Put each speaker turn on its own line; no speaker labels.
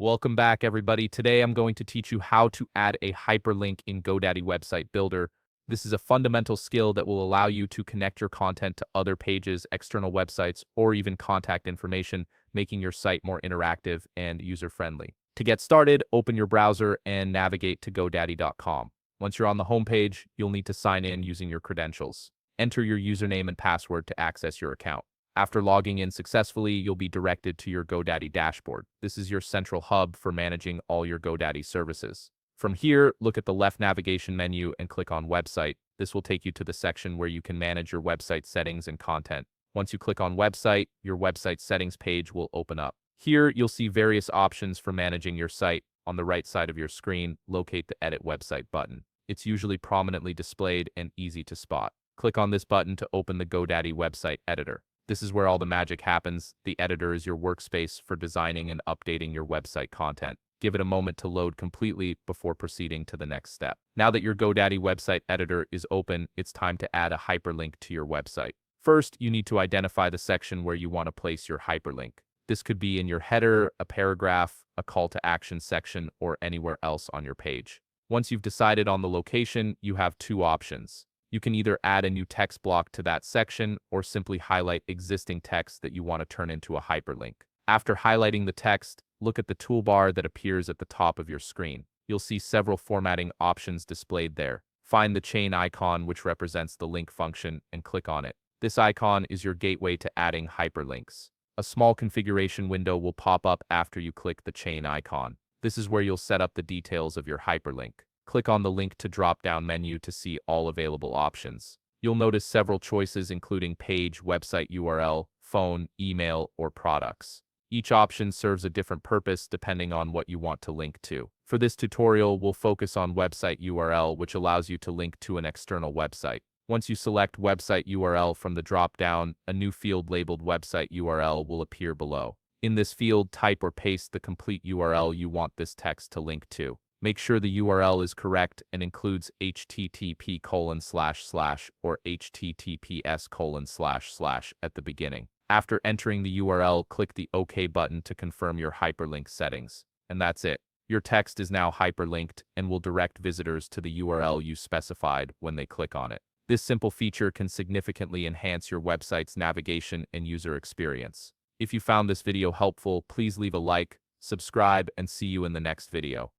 Welcome back, everybody. Today I'm going to teach you how to add a hyperlink in GoDaddy Website Builder. This is a fundamental skill that will allow you to connect your content to other pages, external websites, or even contact information, making your site more interactive and user-friendly. To get started, open your browser and navigate to GoDaddy.com. Once you're on the homepage, you'll need to sign in using your credentials. Enter your username and password to access your account. After logging in successfully, you'll be directed to your GoDaddy dashboard. This is your central hub for managing all your GoDaddy services. From here, look at the left navigation menu and click on Website. This will take you to the section where you can manage your website settings and content. Once you click on Website, your website settings page will open up. Here, you'll see various options for managing your site. On the right side of your screen, locate the Edit Website button. It's usually prominently displayed and easy to spot. Click on this button to open the GoDaddy website editor. This is where all the magic happens. The editor is your workspace for designing and updating your website content. Give it a moment to load completely before proceeding to the next step. Now that your GoDaddy website editor is open, it's time to add a hyperlink to your website. First, you need to identify the section where you want to place your hyperlink. This could be in your header, a paragraph, a call to action section, or anywhere else on your page. Once you've decided on the location, you have two options. You can either add a new text block to that section or simply highlight existing text that you want to turn into a hyperlink. After highlighting the text, look at the toolbar that appears at the top of your screen. You'll see several formatting options displayed there. Find the chain icon, which represents the link function, and click on it. This icon is your gateway to adding hyperlinks. A small configuration window will pop up after you click the chain icon. This is where you'll set up the details of your hyperlink. Click on the link to drop-down menu to see all available options. You'll notice several choices including page, website URL, phone, email, or products. Each option serves a different purpose depending on what you want to link to. For this tutorial, we'll focus on website URL, which allows you to link to an external website. Once you select website URL from the drop-down, a new field labeled website URL will appear below. In this field, type or paste the complete URL you want this text to link to. Make sure the URL is correct and includes http:// or https:// at the beginning. After entering the URL, click the OK button to confirm your hyperlink settings. And that's it. Your text is now hyperlinked and will direct visitors to the URL you specified when they click on it. This simple feature can significantly enhance your website's navigation and user experience. If you found this video helpful, please leave a like, subscribe, and see you in the next video.